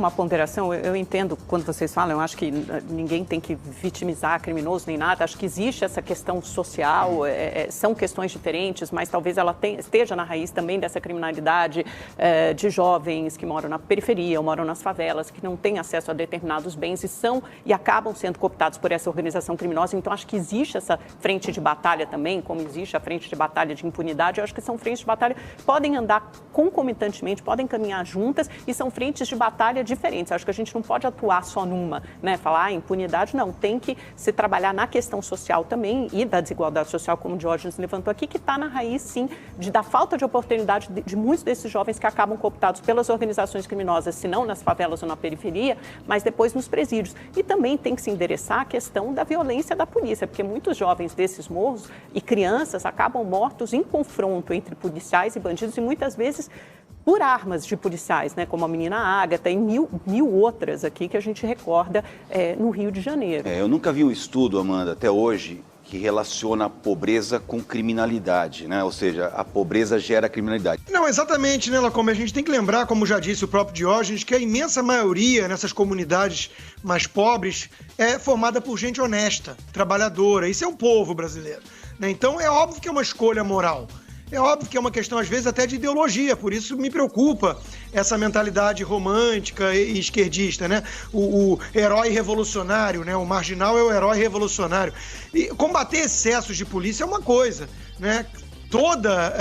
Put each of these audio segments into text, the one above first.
uma ponderação. Eu entendo quando vocês falam, eu acho que ninguém tem que vitimizar criminoso nem nada. Acho que existe essa questão social, são questões diferentes, mas talvez ela esteja na raiz também dessa criminalidade de jovens que moram na periferia ou moram nas favelas, que não têm acesso a determinados bens e acabam sendo cooptados por essa organização criminosa. Então, acho que existe essa frente de batalha também, como existe a frente de batalha de impunidade. Eu acho que são frentes de batalha que podem andar concomitantemente, podem caminhar juntas e são frentes de batalha diferentes. Eu acho que a gente não pode atuar só numa, né? Falar impunidade, não. Tem que se trabalhar na questão social também e da desigualdade social, como o Diógenes levantou aqui, que está na raiz, sim, da falta de oportunidade de muitos desses jovens que acabam cooptados pelas organizações criminosas, se não nas favelas ou na periferia, mas depois nos presídios. E também tem que se endereçar a questão da violência da polícia, porque muitos jovens desses morros e crianças acabam mortos em confronto entre policiais e bandidos e muitas vezes por armas de policiais, né, como a menina Ágata e mil outras aqui que a gente recorda no Rio de Janeiro. Eu nunca vi um estudo, Amanda, até hoje, que relaciona a pobreza com criminalidade, né? Ou seja, a pobreza gera criminalidade. Não, exatamente, né, Lacombe? A gente tem que lembrar, como já disse o próprio Diógenes, que a imensa maioria nessas comunidades mais pobres é formada por gente honesta, trabalhadora. Isso é o povo brasileiro, né? Então é óbvio que é uma escolha moral. É óbvio que é uma questão, às vezes, até de ideologia, por isso me preocupa essa mentalidade romântica e esquerdista, né? O herói revolucionário, né? O marginal é o herói revolucionário. E combater excessos de polícia é uma coisa, né? Toda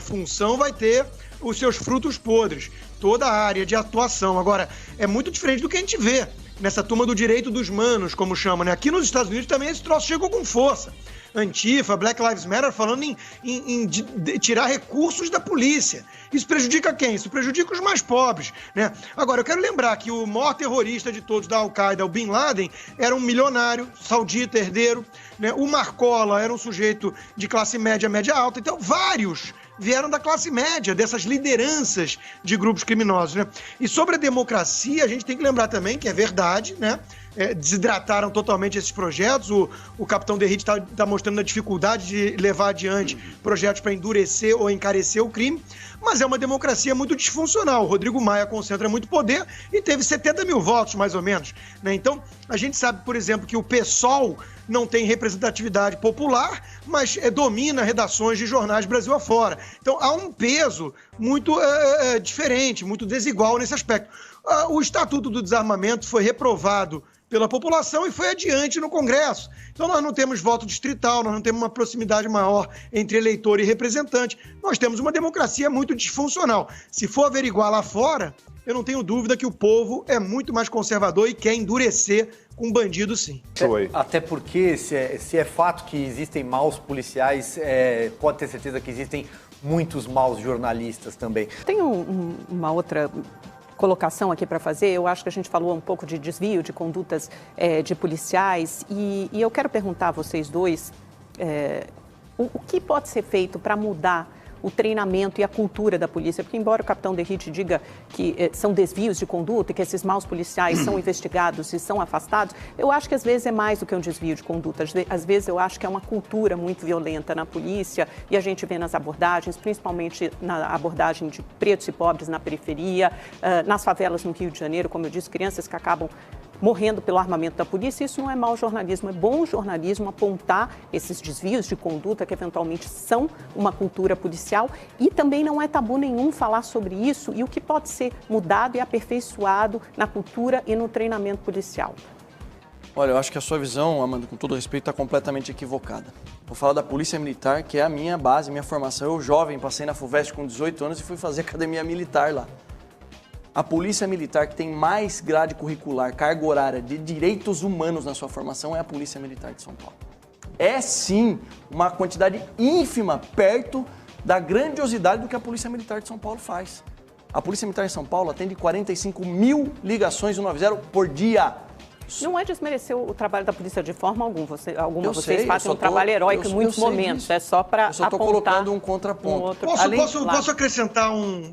função vai ter os seus frutos podres, toda a área de atuação. Agora, é muito diferente do que a gente vê nessa turma do direito dos manos, como chama, né? Aqui nos Estados Unidos também esse troço chegou com força. Antifa, Black Lives Matter, falando em tirar recursos da polícia. Isso prejudica quem? Isso prejudica os mais pobres, né? Agora, eu quero lembrar que o maior terrorista de todos da Al-Qaeda, o Bin Laden, era um milionário, saudita, herdeiro, né? O Marcola era um sujeito de classe média, média alta. Então, vários vieram da classe média, dessas lideranças de grupos criminosos, né? E sobre a democracia, a gente tem que lembrar também que é verdade, né? Desidrataram totalmente esses projetos. O capitão Derrite está mostrando a dificuldade de levar adiante projetos para endurecer ou encarecer o crime, mas é uma democracia muito disfuncional. O Rodrigo Maia concentra muito poder e teve 70 mil votos, mais ou menos, né? Então, a gente sabe, por exemplo, que o PSOL não tem representatividade popular, mas domina redações de jornais Brasil afora. Então, há um peso muito diferente, muito desigual nesse aspecto. O Estatuto do Desarmamento foi reprovado pela população e foi adiante no Congresso. Então nós não temos voto distrital, nós não temos uma proximidade maior entre eleitor e representante. Nós temos uma democracia muito disfuncional. Se for averiguar lá fora, eu não tenho dúvida que o povo é muito mais conservador e quer endurecer com bandido, sim. Até porque, se é fato que existem maus policiais, pode ter certeza que existem muitos maus jornalistas também. Tem uma outra colocação aqui para fazer. Eu acho que a gente falou um pouco de desvio de condutas de policiais e eu quero perguntar a vocês dois o que pode ser feito para mudar o treinamento e a cultura da polícia, porque embora o capitão Derrite diga que são desvios de conduta e que esses maus policiais são investigados e são afastados, eu acho que às vezes é mais do que um desvio de conduta. Às vezes eu acho que é uma cultura muito violenta na polícia e a gente vê nas abordagens, principalmente na abordagem de pretos e pobres na periferia, nas favelas no Rio de Janeiro, como eu disse, crianças que acabam morrendo pelo armamento da polícia. Isso não é mau jornalismo, é bom jornalismo apontar esses desvios de conduta que eventualmente são uma cultura policial e também não é tabu nenhum falar sobre isso e o que pode ser mudado e aperfeiçoado na cultura e no treinamento policial. Olha, eu acho que a sua visão, Amanda, com todo respeito, está completamente equivocada. Vou falar da Polícia Militar, que é a minha base, minha formação. Eu, jovem, passei na FUVEST com 18 anos e fui fazer academia militar lá. A Polícia Militar que tem mais grade curricular, carga horária de direitos humanos na sua formação é a Polícia Militar de São Paulo. É sim uma quantidade ínfima perto da grandiosidade do que a Polícia Militar de São Paulo faz. A Polícia Militar de São Paulo atende 45 mil ligações 190 por dia. Não é desmerecer o trabalho da polícia de forma alguma. Vocês sei, fazem um trabalho heróico em muitos momentos. Disso. É só para apontar. Eu só estou colocando um contraponto.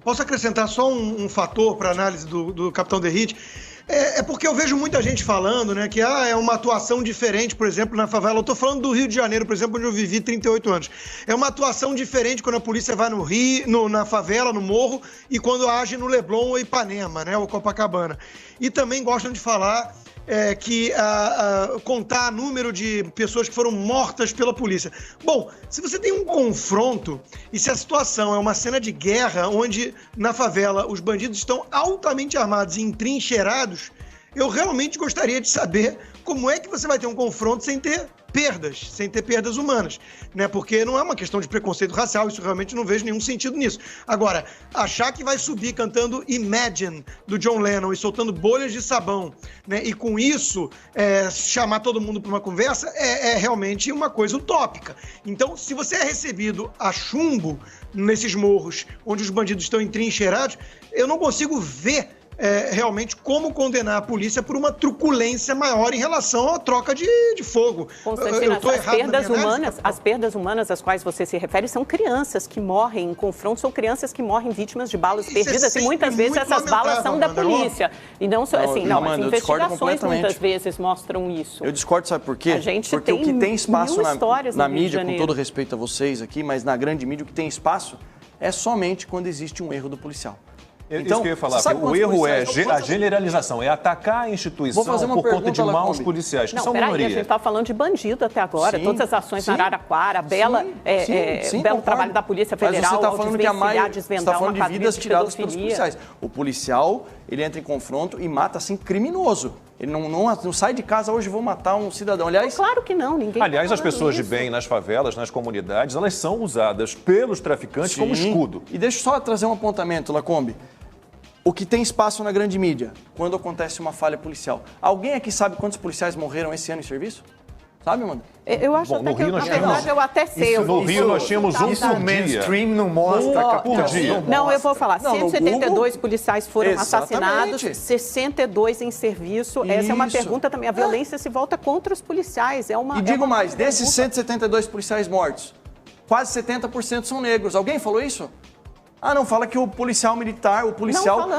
Posso acrescentar só um fator para análise do capitão Derrite? É porque eu vejo muita gente falando, né, que é uma atuação diferente, por exemplo, na favela. Eu estou falando do Rio de Janeiro, por exemplo, onde eu vivi 38 anos. É uma atuação diferente quando a polícia vai no Rio, na favela, no morro, e quando age no Leblon ou Ipanema, né, ou Copacabana. E também gostam de falar que contar número de pessoas que foram mortas pela polícia. Bom, se você tem um confronto e se a situação é uma cena de guerra onde na favela os bandidos estão altamente armados e entrincheirados, eu realmente gostaria de saber como é que você vai ter um confronto sem ter perdas humanas, né? Porque não é uma questão de preconceito racial, isso realmente não vejo nenhum sentido nisso. Agora, achar que vai subir cantando Imagine, do John Lennon, e soltando bolhas de sabão, né? E com isso, chamar todo mundo para uma conversa, é realmente uma coisa utópica. Então, se você é recebido a chumbo nesses morros, onde os bandidos estão entrincheirados, eu não consigo ver realmente como condenar a polícia por uma truculência maior em relação à troca de fogo. Constantino, as perdas humanas às quais você se refere são crianças que morrem em confronto, são crianças que morrem vítimas de balas perdidas e muitas vezes essas balas são da polícia. E não, as investigações muitas vezes mostram isso. Eu discordo, sabe por quê? Porque o que tem espaço na mídia, com todo respeito a vocês aqui, mas na grande mídia o que tem espaço é somente quando existe um erro do policial. Então, isso que eu ia falar, o erro é a generalização, é atacar a instituição por conta de maus policiais, que são minoria. A gente está falando de bandido até agora, todas as ações na Araraquara, belo trabalho da Polícia Federal, mas você está falando você está falando de vidas tiradas pelos policiais. O policial, ele entra em confronto e mata, assim, criminoso. Ele não sai de casa hoje, vou matar um cidadão. Aliás, claro que não, ninguém. Aliás, as pessoas de bem nas favelas, nas comunidades, elas são usadas pelos traficantes como escudo. E deixa eu só trazer um apontamento, Lacombe. O que tem espaço na grande mídia, quando acontece uma falha policial. Alguém aqui sabe quantos policiais morreram esse ano em serviço? Sabe, Amanda? Eu acho até que, na verdade, eu até sei. No Rio nós tínhamos um por dia. Mainstream não mostra, por dia. Não, eu vou falar. 172 policiais foram assassinados, 62 em serviço. Essa é uma pergunta também. A violência se volta contra os policiais. E digo mais, desses 172 policiais mortos, quase 70% são negros. Alguém falou isso? Não fala que o policial militar,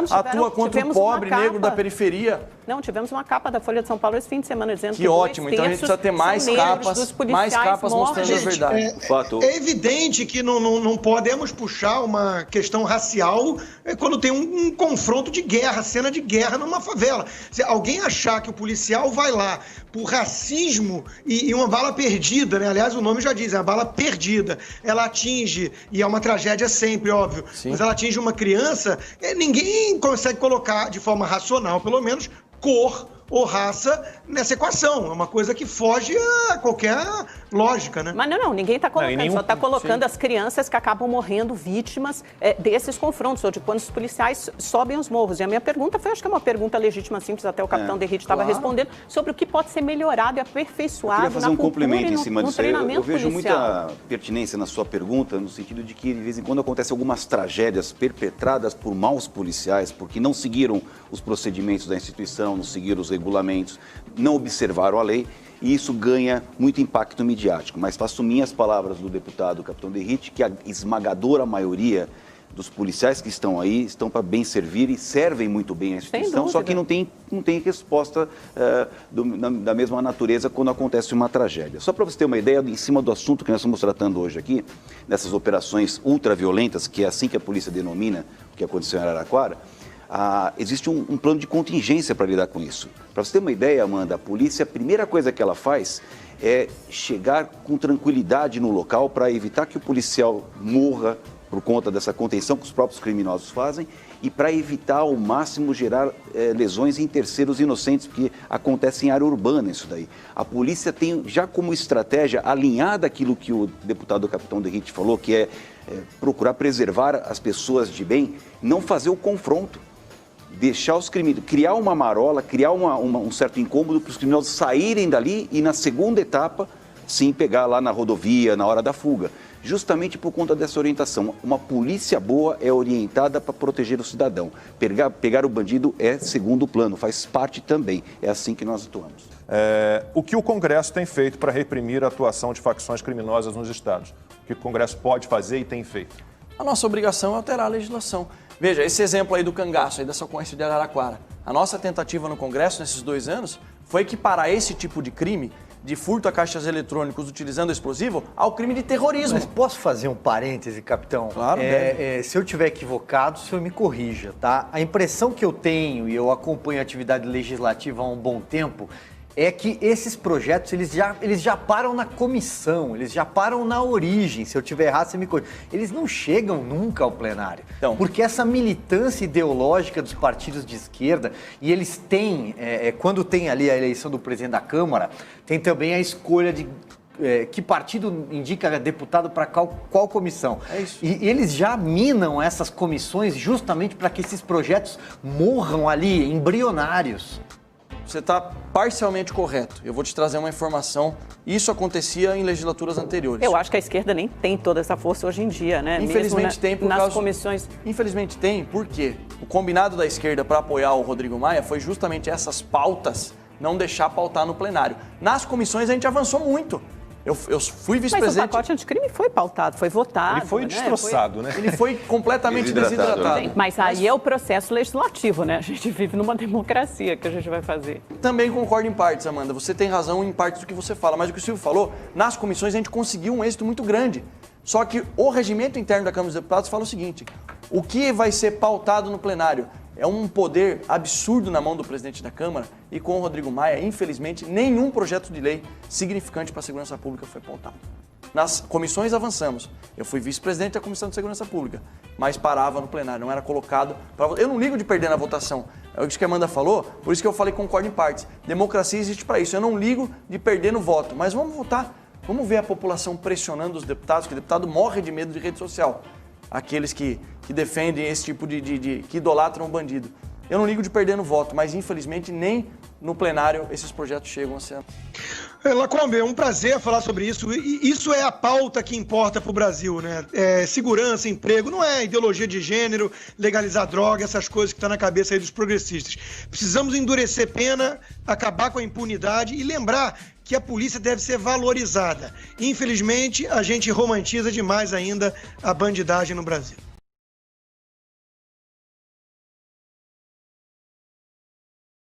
atua contra o pobre negro da periferia. Não, tivemos uma capa da Folha de São Paulo esse fim de semana dizendo que ótimo, então a gente precisa ter mais capas mostrando a verdade. É evidente que não podemos puxar uma questão racial quando tem um confronto de guerra, cena de guerra numa favela. Se alguém achar que o policial vai lá por racismo e uma bala perdida, né? Aliás, o nome já diz, é uma bala perdida. Ela atinge, e é uma tragédia sempre, óbvio, mas ela atinge uma criança, ninguém consegue colocar de forma racional, pelo menos, cor ou raça nessa equação. É uma coisa que foge a qualquer lógica, né? Mas ninguém está colocando, só está colocando as crianças que acabam morrendo vítimas desses confrontos, ou de quando os policiais sobem os morros. E a minha pergunta foi, acho que é uma pergunta legítima, simples, até o capitão Derrite estava respondendo, sobre o que pode ser melhorado e aperfeiçoado na cultura complemento em cima disso. Eu vejo muita pertinência na sua pergunta, no sentido de que, de vez em quando, acontecem algumas tragédias perpetradas por maus policiais, porque não seguiram os procedimentos da instituição, não seguiram os regulamentos, não observaram a lei, e isso ganha muito impacto midiático. Mas faço minhas palavras do deputado capitão Derrite, que a esmagadora maioria dos policiais que estão aí estão para bem servir e servem muito bem a instituição, só que não tem resposta da mesma natureza quando acontece uma tragédia. Só para você ter uma ideia, em cima do assunto que nós estamos tratando hoje aqui, nessas operações ultraviolentas, que é assim que a polícia denomina o que aconteceu em Araraquara, existe um plano de contingência para lidar com isso. Para você ter uma ideia, Amanda, a polícia, a primeira coisa que ela faz é chegar com tranquilidade no local para evitar que o policial morra por conta dessa contenção que os próprios criminosos fazem e para evitar ao máximo gerar lesões em terceiros inocentes, porque acontece em área urbana isso daí. A polícia tem já como estratégia, alinhada aquilo que o deputado capitão Derrite falou, que é procurar preservar as pessoas de bem, não fazer o confronto. Deixar os criminosos, criar uma marola, criar um certo incômodo para os criminosos saírem dali e na segunda etapa, sim, pegar lá na rodovia, na hora da fuga. Justamente por conta dessa orientação. Uma polícia boa é orientada para proteger o cidadão. Pegar o bandido é segundo plano, faz parte também. É assim que nós atuamos. O que o Congresso tem feito para reprimir a atuação de facções criminosas nos estados? O que o Congresso pode fazer e tem feito? A nossa obrigação é alterar a legislação. Veja, esse exemplo aí do cangaço, aí dessa ocorrência de Araraquara. A nossa tentativa no Congresso, nesses 2 anos, foi equiparar esse tipo de crime, de furto a caixas eletrônicos utilizando explosivo, ao crime de terrorismo. Mas posso fazer um parêntese, capitão? Claro, se eu estiver equivocado, o senhor me corrija, tá? A impressão que eu tenho, e eu acompanho a atividade legislativa há um bom tempo, é que esses projetos, eles já param na comissão, eles já param na origem. Se eu estiver errado, você me corrija. Eles não chegam nunca ao plenário. Então, porque essa militância ideológica dos partidos de esquerda, e eles têm, quando tem ali a eleição do presidente da Câmara, tem também a escolha de que partido indica deputado para qual comissão. É isso. E eles já minam essas comissões justamente para que esses projetos morram ali, embrionários. Você está parcialmente correto. Eu vou te trazer uma informação. Isso acontecia em legislaturas anteriores. Eu acho que a esquerda nem tem toda essa força hoje em dia, né? Infelizmente tem por nas causa... comissões. Infelizmente tem, por quê? O combinado da esquerda para apoiar o Rodrigo Maia foi justamente essas pautas não deixar pautar no plenário. Nas comissões a gente avançou muito. Eu fui vice-presidente... Mas o pacote anticrime foi pautado, foi votado. Ele foi destroçado, né? Ele foi completamente desidratado. Sim, mas aí é o processo legislativo, né? A gente vive numa democracia, que a gente vai fazer. Também concordo em partes, Amanda. Você tem razão em partes do que você fala. Mas o que o Silvio falou, nas comissões a gente conseguiu um êxito muito grande. Só que o regimento interno da Câmara dos Deputados fala o seguinte: o que vai ser pautado no plenário é um poder absurdo na mão do presidente da Câmara, e com o Rodrigo Maia, infelizmente, nenhum projeto de lei significante para a segurança pública foi pautado. Nas comissões avançamos. Eu fui vice-presidente da Comissão de Segurança Pública, mas parava no plenário, não era colocado para votar. Eu não ligo de perder na votação. É isso que a Amanda falou, por isso que eu falei concordo em partes. Democracia existe para isso. Eu não ligo de perder no voto, mas vamos votar. Vamos ver a população pressionando os deputados, que o deputado morre de medo de rede social. Aqueles que defendem esse tipo que idolatram o bandido. Eu não ligo de perder no voto, mas infelizmente nem no plenário esses projetos chegam a ser. Lacombe, é um prazer falar sobre isso. E isso é a pauta que importa para o Brasil, né? Segurança, emprego, não é ideologia de gênero, legalizar droga, essas coisas que estão na cabeça aí dos progressistas. Precisamos endurecer pena, acabar com a impunidade e lembrar que a polícia deve ser valorizada. Infelizmente, a gente romantiza demais ainda a bandidagem no Brasil.